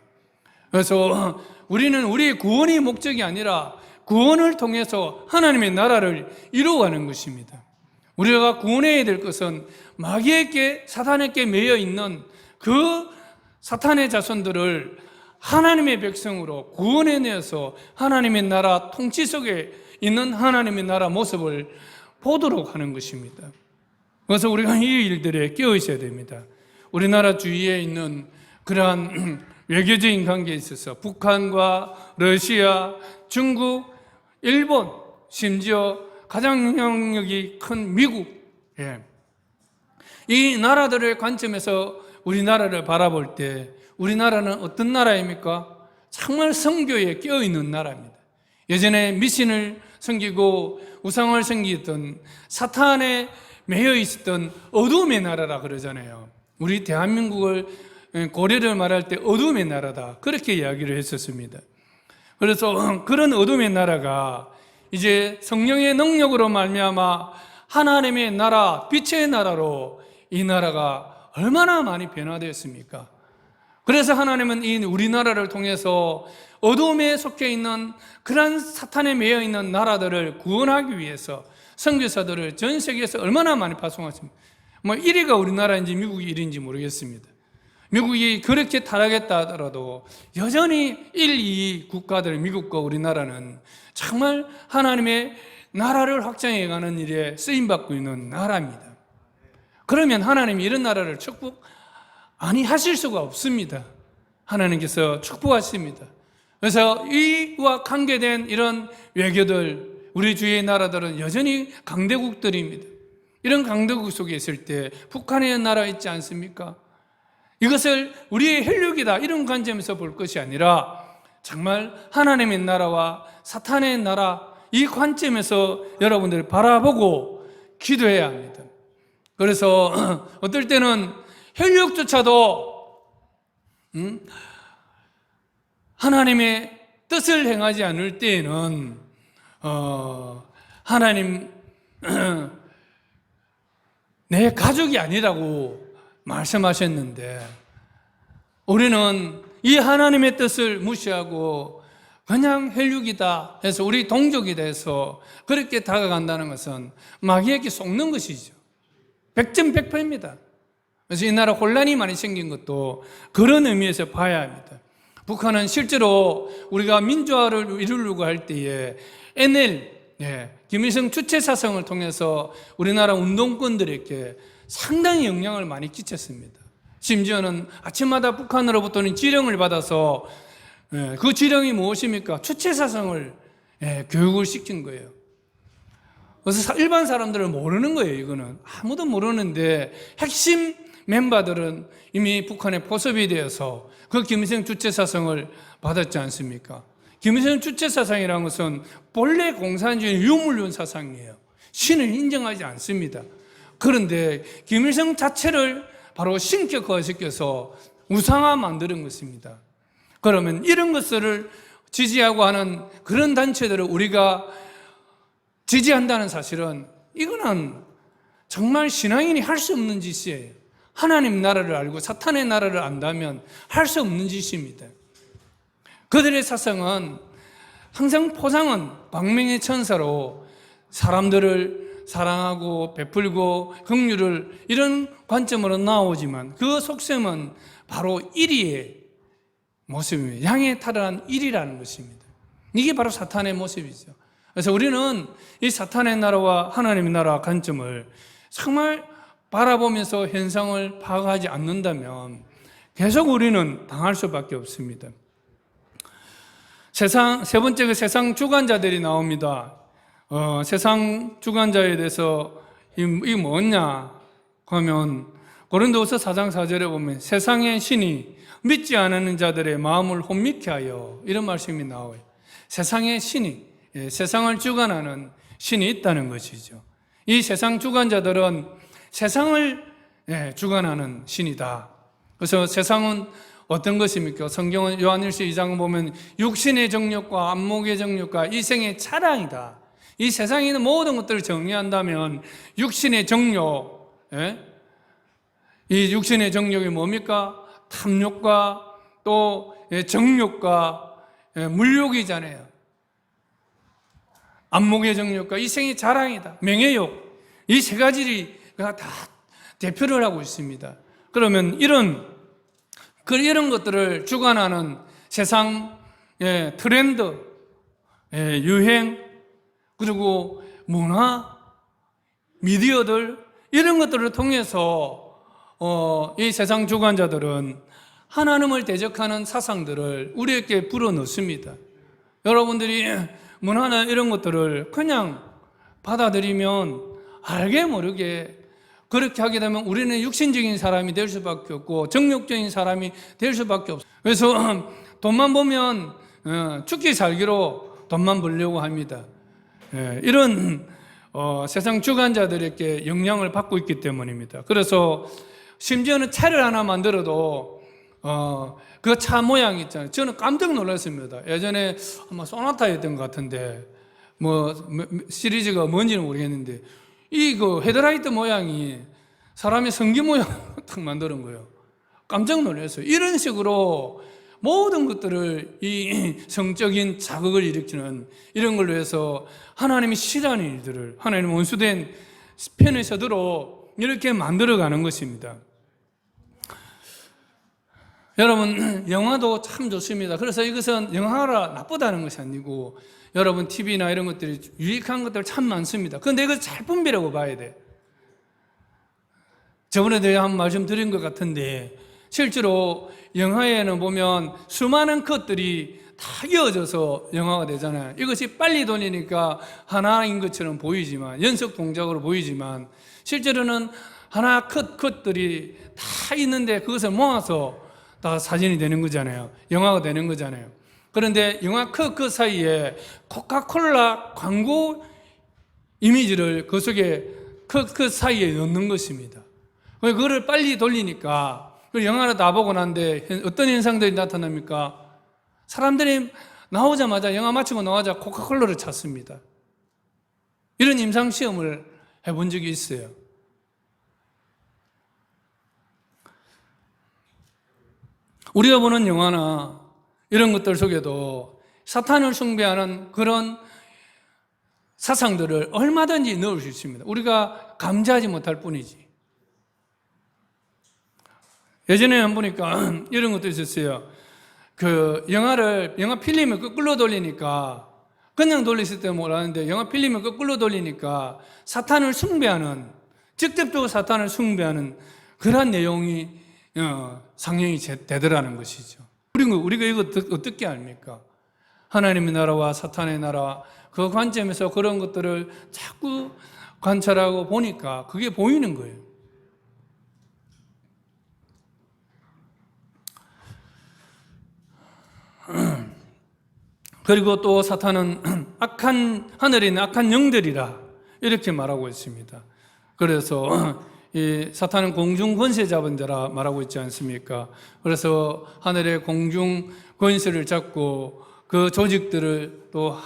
그래서 우리는 우리의 구원이 목적이 아니라 구원을 통해서 하나님의 나라를 이루어가는 것입니다. 우리가 구원해야 될 것은 마귀에게, 사탄에게 매여 있는 그 사탄의 자손들을 하나님의 백성으로 구원해내서 하나님의 나라 통치 속에 있는 하나님의 나라 모습을 보도록 하는 것입니다. 그래서 우리가 이 일들에 깨어 있어야 됩니다. 우리나라 주위에 있는 그러한 외교적인 관계에 있어서 북한과 러시아, 중국, 일본, 심지어 가장 영향력이 큰 미국, 이 나라들의 관점에서 우리나라를 바라볼 때 우리나라는 어떤 나라입니까? 정말 선교에 깨어있는 나라입니다. 예전에 미신을 섬기고 우상을 섬기던 사탄에 매여 있었던 어둠의 나라라 그러잖아요. 우리 대한민국을 고려를 말할 때 어둠의 나라다, 그렇게 이야기를 했었습니다. 그래서 그런 어둠의 나라가 이제 성령의 능력으로 말미암아 하나님의 나라, 빛의 나라로 이 나라가 얼마나 많이 변화되었습니까? 그래서 하나님은 이 우리나라를 통해서 어둠에 속해 있는 그런 사탄에 매여 있는 나라들을 구원하기 위해서 선교사들을 전 세계에서 얼마나 많이 파송했습니까? 1위가 우리나라인지 미국이 1위인지 모르겠습니다. 미국이 그렇게 타락했다 하더라도 여전히 1, 2 국가들, 미국과 우리나라는 정말 하나님의 나라를 확장해가는 일에 쓰임받고 있는 나라입니다. 그러면 하나님이 이런 나라를 축복 아니하실 수가 없습니다. 하나님께서 축복하십니다. 그래서 이와 관계된 이런 외교들, 우리 주위의 나라들은 여전히 강대국들입니다. 이런 강대국 속에 있을 때 북한의 나라 있지 않습니까? 이것을 우리의 혈육이다 이런 관점에서 볼 것이 아니라 정말 하나님의 나라와 사탄의 나라 이 관점에서 여러분들이 바라보고 기도해야 합니다. 그래서 어떨 때는 혈육조차도 하나님의 뜻을 행하지 않을 때에는 하나님 내 가족이 아니라고 말씀하셨는데 우리는 이 하나님의 뜻을 무시하고 그냥 혈육이다 해서 우리 동족이 돼서 그렇게 다가간다는 것은 마귀에게 속는 것이죠. 백전백패입니다. 그래서 이 나라 혼란이 많이 생긴 것도 그런 의미에서 봐야 합니다. 북한은 실제로 우리가 민주화를 이루려고 할 때에 NL, 김일성 주체 사상을 통해서 우리나라 운동권들에게 상당히 영향을 많이 끼쳤습니다. 심지어는 아침마다 북한으로부터는 지령을 받아서 그 지령이 무엇입니까? 주체 사상을 교육을 시킨 거예요. 그래서 일반 사람들은 모르는 거예요. 이거는 아무도 모르는데 핵심 멤버들은 이미 북한에 포섭이 되어서 그 김일성 주체 사상을 받았지 않습니까? 김일성 주체 사상이라는 것은 본래 공산주의 유물론 사상이에요. 신을 인정하지 않습니다. 그런데 김일성 자체를 바로 신격화시켜서 우상화 만드는 것입니다. 그러면 이런 것을 지지하고 하는 그런 단체들을 우리가 지지한다는 사실은 이거는 정말 신앙인이 할 수 없는 짓이에요. 하나님 나라를 알고 사탄의 나라를 안다면 할 수 없는 짓입니다. 그들의 사상은 항상 포장은 광명의 천사로 사람들을 사랑하고 베풀고 긍휼을 이런 관점으로 나오지만 그 속셈은 바로 이리의 모습입니다. 양에 탈환한 일이라는 것입니다. 이게 바로 사탄의 모습이죠. 그래서 우리는 이 사탄의 나라와 하나님의 나라 관점을 정말 바라보면서 현상을 파악하지 않는다면 계속 우리는 당할 수밖에 없습니다. 세 번째 세상 주관자들이 나옵니다. 세상 주관자에 대해서 이게 뭐냐 하면 고린도후서 4장 4절에 보면 세상의 신이 믿지 않는 자들의 마음을 혼미케 하여 이런 말씀이 나와요. 세상의 신이 세상을 주관하는 신이 있다는 것이죠. 이 세상 주관자들은 세상을 주관하는 신이다. 그래서 세상은 어떤 것입니까? 성경은 요한일서 2장 보면 육신의 정욕과 안목의 정욕과 이생의 차량이다. 이 세상에 있는 모든 것들을 정리한다면 육신의 정욕, 이 육신의 정욕이 뭡니까? 탐욕과 또 정욕과 물욕이잖아요. 안목의 정욕과 이생의 자랑이다. 명예욕. 이 세 가지가 다 대표를 하고 있습니다. 그러면 이런 것들을 주관하는 세상 트렌드, 유행, 그리고 문화, 미디어들 이런 것들을 통해서 이 세상 주관자들은 하나님을 대적하는 사상들을 우리에게 불어넣습니다. 여러분들이 문화나 이런 것들을 그냥 받아들이면 알게 모르게 그렇게 하게 되면 우리는 육신적인 사람이 될 수밖에 없고 정욕적인 사람이 될 수밖에 없어요. 그래서 돈만 보면 죽기 살기로 돈만 벌려고 합니다. 이런 세상 주관자들에게 영향을 받고 있기 때문입니다. 그래서 심지어는 차를 하나 만들어도 그 차 모양 있잖아요. 저는 깜짝 놀랐습니다. 예전에 아마 소나타였던 것 같은데 뭐 시리즈가 뭔지는 모르겠는데 이 헤드라이트 모양이 사람의 성기 모양으로 딱 만드는 거예요. 깜짝 놀랐어요. 이런 식으로 모든 것들을 이 성적인 자극을 일으키는 이런 걸로 해서 하나님이 싫어하는 일들을 하나님 원수된 편에서도록 이렇게 만들어가는 것입니다. 여러분, 영화도 참 좋습니다. 그래서 이것은 영화가 나쁘다는 것이 아니고 여러분 TV나 이런 것들이 유익한 것들 참 많습니다. 그런데 이걸 잘 분별하고 봐야 돼. 저번에도 한 말씀 드린 것 같은데 실제로 영화에는 보면 수많은 컷들이 다 이어져서 영화가 되잖아요. 이것이 빨리 돌리니까 하나인 것처럼 보이지만, 연속 동작으로 보이지만 실제로는 하나 컷들이 다 있는데 그것을 모아서 다 사진이 되는 거잖아요. 영화가 되는 거잖아요. 그런데 영화 컷 사이에 코카콜라 광고 이미지를 그 속에 컷 사이에 넣는 것입니다. 그거를 빨리 돌리니까 그 영화를 다 보고 난데 어떤 현상들이 나타납니까? 사람들이 나오자마자, 영화 마치고 나오자 코카콜라를 찾습니다. 이런 임상시험을 해본 적이 있어요. 우리가 보는 영화나 이런 것들 속에도 사탄을 숭배하는 그런 사상들을 얼마든지 넣을 수 있습니다. 우리가 감지하지 못할 뿐이지. 예전에 한 보니까 이런 것도 있었어요. 영화 필름을 거꾸로 돌리니까, 그냥 돌렸을 때 몰랐는데 영화 필름을 거꾸로 돌리니까 사탄을 숭배하는, 직접적으로 사탄을 숭배하는 그런 내용이 상영이 되더라는 것이죠. 우리가 이거 어떻게 압니까? 하나님의 나라와 사탄의 나라, 그 관점에서 그런 것들을 자꾸 관찰하고 보니까 그게 보이는 거예요. 그리고 또 사탄은 하늘에 있는 악한 영들이라 이렇게 말하고 있습니다. 그래서 이 사탄은 공중 권세 잡은 자라 말하고 있지 않습니까? 그래서 하늘의 공중 권세를 잡고 그 조직들을 또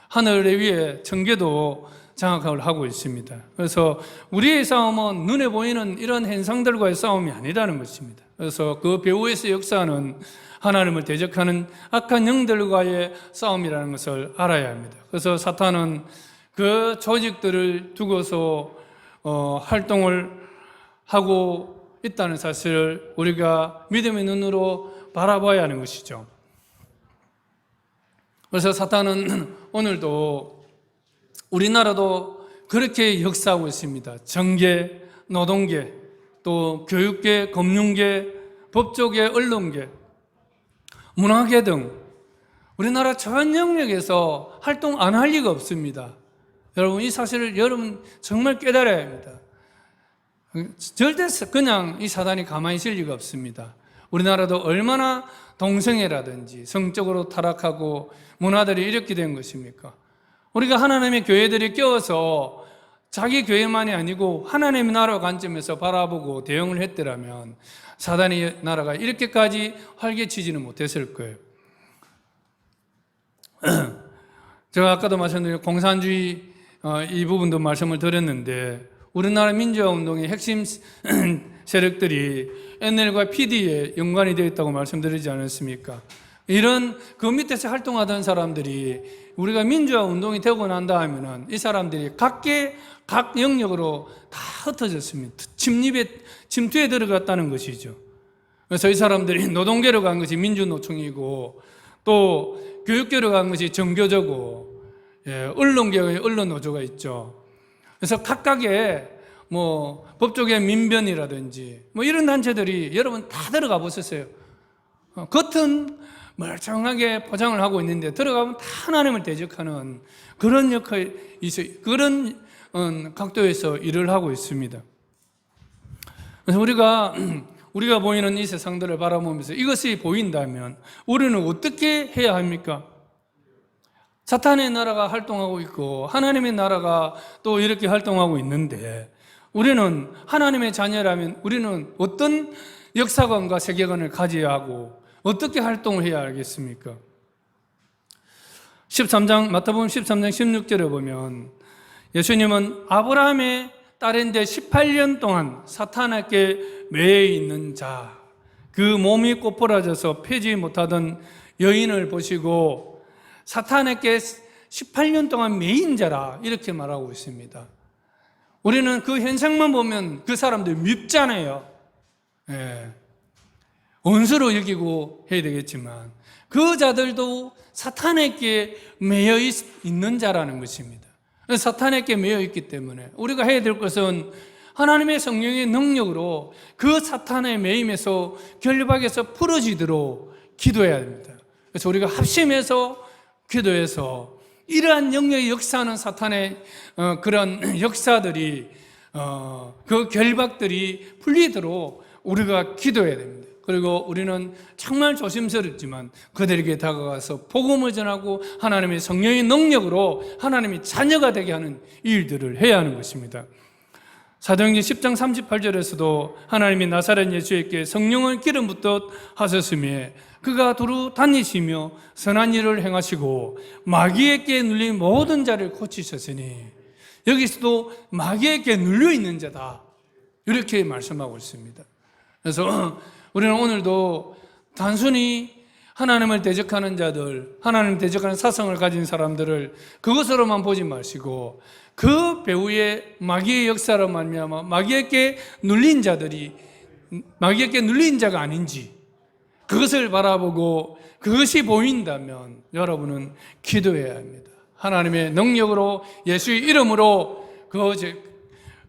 하늘 위에 청계도 장악을 하고 있습니다. 그래서 우리의 싸움은 눈에 보이는 이런 현상들과의 싸움이 아니라는 것입니다. 그래서 그 배후에서 역사는 하나님을 대적하는 악한 영들과의 싸움이라는 것을 알아야 합니다. 그래서 사탄은 그 조직들을 두고서 활동을 하고 있다는 사실을 우리가 믿음의 눈으로 바라봐야 하는 것이죠. 그래서 사탄은 오늘도 우리나라도 그렇게 역사하고 있습니다. 정계, 노동계, 또 교육계, 금융계, 법조계, 언론계, 문화계 등 우리나라 전 영역에서 활동 안 할 리가 없습니다. 여러분, 이 사실을 여러분 정말 깨달아야 합니다. 절대 그냥 이 사단이 가만히 있을 리가 없습니다. 우리나라도 얼마나 동성애라든지 성적으로 타락하고 문화들이 이렇게 된 것입니까? 우리가 하나님의 교회들이 껴서 자기 교회만이 아니고 하나님의 나라 관점에서 바라보고 대응을 했더라면 사단의 나라가 이렇게까지 활개치지는 못했을 거예요. 제가 아까도 말씀드린 공산주의 이 부분도 말씀을 드렸는데, 우리나라 민주화운동의 핵심 세력들이 NL과 PD에 연관이 되어 있다고 말씀드리지 않았습니까? 이런 그 밑에서 활동하던 사람들이 우리가 민주화운동이 되고 난다 하면은 이 사람들이 각 영역으로 다 흩어졌습니다. 침투에 들어갔다는 것이죠. 그래서 이 사람들이 노동계로 간 것이 민주노총이고, 또 교육계로 간 것이 정교조고, 언론계의 언론노조가 있죠. 그래서 각각의 법조계 민변이라든지 이런 단체들이 여러분 다 들어가 보셨어요. 겉은 멀쩡하게 포장을 하고 있는데 들어가면 다 하나님을 대적하는 그런 역할이 있어요. 그런 각도에서 일을 하고 있습니다. 그래서 우리가 보이는 이 세상들을 바라보면서 이것이 보인다면 우리는 어떻게 해야 합니까? 사탄의 나라가 활동하고 있고 하나님의 나라가 또 이렇게 활동하고 있는데, 우리는 하나님의 자녀라면 우리는 어떤 역사관과 세계관을 가져야 하고 어떻게 활동을 해야 하겠습니까? 마태복음 13장 16절에 보면 예수님은 아브라함의 딸인데 18년 동안 사탄에게 매여 있는 자, 그 몸이 꼬부라져서 펴지 못하던 여인을 보시고 사탄에게 18년 동안 매인 자라 이렇게 말하고 있습니다. 우리는 그 현상만 보면 그 사람들 밉잖아요. 원수로 여기고 해야 되겠지만 그 자들도 사탄에게 매여 있는 자라는 것입니다. 사탄에게 매여 있기 때문에 우리가 해야 될 것은 하나님의 성령의 능력으로 그 사탄의 매임에서 결박에서 풀어지도록 기도해야 됩니다. 그래서 우리가 합심해서 기도해서 이러한 영역의 역사하는 사탄의 그런 역사들이 그 결박들이 풀리도록 우리가 기도해야 됩니다. 그리고 우리는 정말 조심스럽지만 그들에게 다가가서 복음을 전하고 하나님의 성령의 능력으로 하나님의 자녀가 되게 하는 일들을 해야 하는 것입니다. 사도행전 10장 38절에서도 하나님이 나사렛 예수에게 성령을 기름 붓듯 하셨으며 그가 두루 다니시며 선한 일을 행하시고 마귀에게 눌린 모든 자를 고치셨으니, 여기서도 마귀에게 눌려 있는 자다 이렇게 말씀하고 있습니다. 그래서 우리는 오늘도 단순히 하나님을 대적하는 자들, 하나님을 대적하는 사상을 가진 사람들을 그것으로만 보지 마시고 그 배후에 마귀의 역사로 말미암아 마귀에게 눌린 자들이 마귀에게 눌린 자가 아닌지 그것을 바라보고 그것이 보인다면 여러분은 기도해야 합니다. 하나님의 능력으로 예수의 이름으로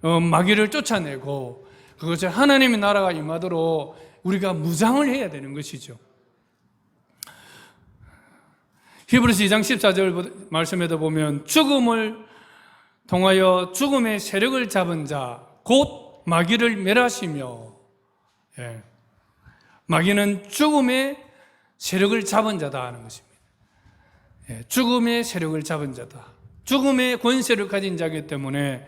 마귀를 쫓아내고 그것을 하나님의 나라가 임하도록 우리가 무장을 해야 되는 것이죠. 히브리서 2장 14절 말씀에도 보면 죽음을 통하여 죽음의 세력을 잡은 자 곧 마귀를 멸하시며, 마귀는 죽음의 세력을 잡은 자다 하는 것입니다. 죽음의 세력을 잡은 자다. 죽음의 권세를 가진 자이기 때문에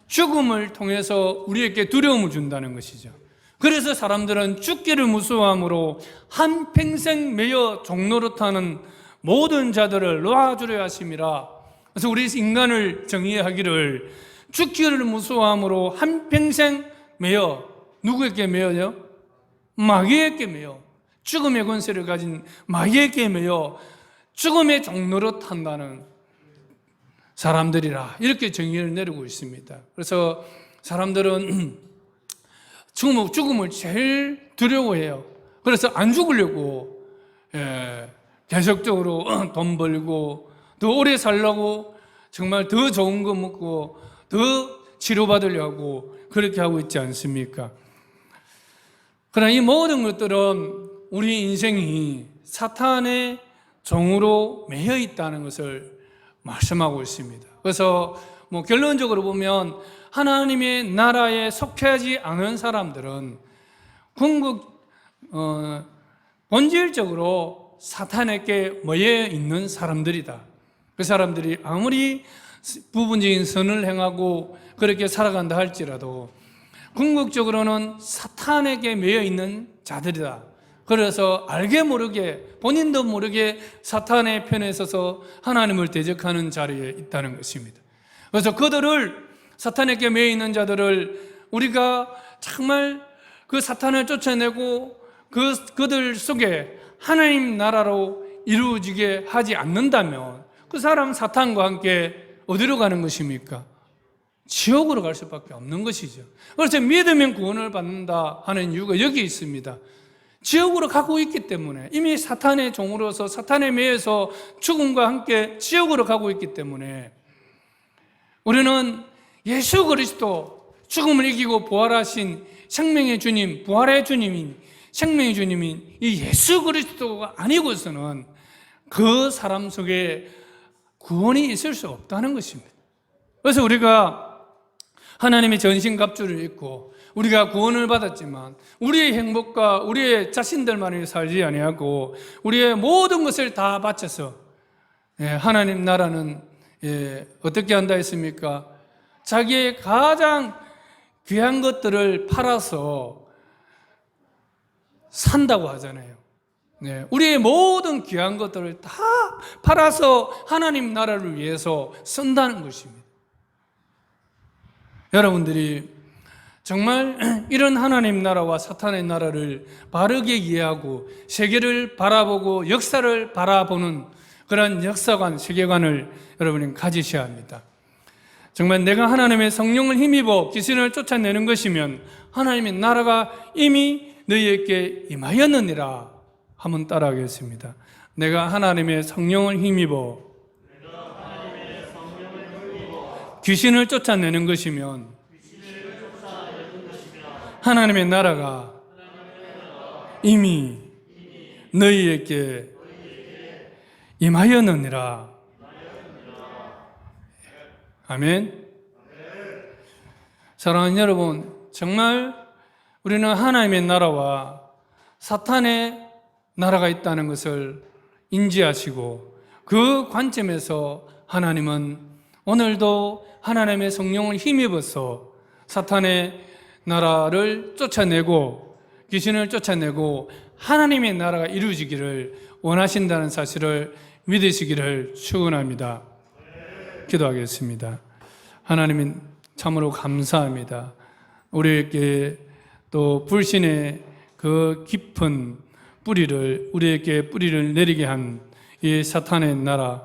죽음을 통해서 우리에게 두려움을 준다는 것이죠. 그래서 사람들은 죽기를 무서워함으로 한평생 매여 종노릇하는 모든 자들을 놓아주려 하심이라. 그래서 우리 인간을 정의하기를 죽기를 무서워함으로 한평생 매여, 누구에게 매여요? 마귀에게 매여, 죽음의 권세를 가진 마귀에게 매여 죽음의 종노릇한다는 사람들이라, 이렇게 정의를 내리고 있습니다. 그래서 사람들은 죽음을 제일 두려워해요. 그래서 안 죽으려고 계속적으로 돈 벌고 더 오래 살려고 정말 더 좋은 거 먹고 더 치료받으려고 그렇게 하고 있지 않습니까? 그러나 이 모든 것들은 우리 인생이 사탄의 종으로 매여 있다는 것을 말씀하고 있습니다. 그래서 결론적으로 보면 하나님의 나라에 속하지 않은 사람들은 본질적으로 사탄에게 모여 있는 사람들이다. 그 사람들이 아무리 부분적인 선을 행하고 그렇게 살아간다 할지라도 궁극적으로는 사탄에게 매여 있는 자들이다. 그래서 알게 모르게, 본인도 모르게 사탄의 편에 서서 하나님을 대적하는 자리에 있다는 것입니다. 그래서 그들을, 사탄에게 매여 있는 자들을 우리가 정말 그 사탄을 쫓아내고 그들 속에 하나님 나라로 이루어지게 하지 않는다면 그 사람 사탄과 함께 어디로 가는 것입니까? 지옥으로 갈 수밖에 없는 것이죠. 그래서 믿으면 구원을 받는다 하는 이유가 여기 있습니다. 지옥으로 가고 있기 때문에, 이미 사탄의 종으로서 사탄에 매여서 죽음과 함께 지옥으로 가고 있기 때문에 우리는 예수 그리스도, 죽음을 이기고 부활하신 생명의 주님, 부활의 주님인 생명의 주님인 이 예수 그리스도가 아니고서는 그 사람 속에 구원이 있을 수 없다는 것입니다. 그래서 우리가 하나님의 전신갑주를 입고 우리가 구원을 받았지만 우리의 행복과 우리의 자신들만을 살지 아니하고 우리의 모든 것을 다 바쳐서, 하나님 나라는 어떻게 한다 했습니까? 자기의 가장 귀한 것들을 팔아서 산다고 하잖아요. 우리의 모든 귀한 것들을 다 팔아서 하나님 나라를 위해서 쓴다는 것입니다. 여러분들이 정말 이런 하나님 나라와 사탄의 나라를 바르게 이해하고 세계를 바라보고 역사를 바라보는 그런 역사관, 세계관을 여러분이 가지셔야 합니다. 정말 내가 하나님의 성령을 힘입어 귀신을 쫓아내는 것이면 하나님의 나라가 이미 너희에게 임하였느니라. 한번 따라하겠습니다. 내가 하나님의 성령을 힘입어 귀신을 쫓아내는 것이면 하나님의 나라가 이미 너희에게 임하였느니라. 아멘. 사랑하는 여러분, 정말 우리는 하나님의 나라와 사탄의 나라가 있다는 것을 인지하시고 그 관점에서 하나님은 오늘도 하나님의 성령을 힘입어서 사탄의 나라를 쫓아내고 귀신을 쫓아내고 하나님의 나라가 이루어지기를 원하신다는 사실을 믿으시기를 축원합니다. 기도하겠습니다. 하나님 참으로 감사합니다. 우리에게 또 불신의 그 깊은 뿌리를 우리에게 뿌리를 내리게 한 이 사탄의 나라,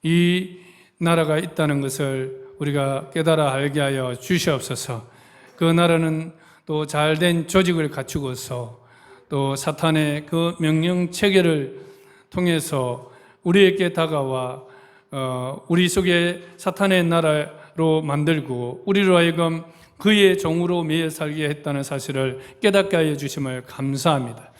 이 나라가 있다는 것을 우리가 깨달아 알게 하여 주시옵소서. 그 나라는 또 잘된 조직을 갖추고서 또 사탄의 그 명령 체계를 통해서 우리에게 다가와 우리 속에 사탄의 나라로 만들고 우리로 하여금 그의 종으로 매여 살게 했다는 사실을 깨닫게 하여 주심을 감사합니다.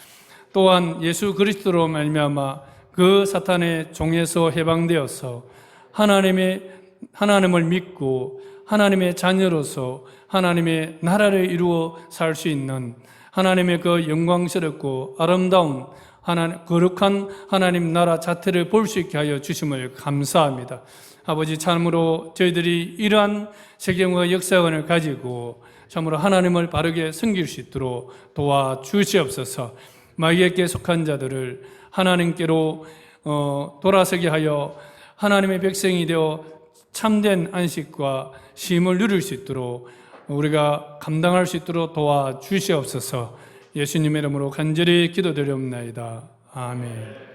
또한 예수 그리스도로 말미암아 그 사탄의 종에서 해방되어서 하나님을 믿고 하나님의 자녀로서 하나님의 나라를 이루어 살 수 있는 하나님의 그 영광스럽고 아름다운 거룩한 하나님 나라 자태를 볼 수 있게 하여 주심을 감사합니다. 아버지, 참으로 저희들이 이러한 세계과 역사관을 가지고 참으로 하나님을 바르게 섬길 수 있도록 도와주시옵소서. 마귀에게 속한 자들을 하나님께로 돌아서게 하여 하나님의 백성이 되어 참된 안식과 쉼을 누릴 수 있도록 우리가 감당할 수 있도록 도와주시옵소서. 예수님의 이름으로 간절히 기도드리옵나이다. 아멘.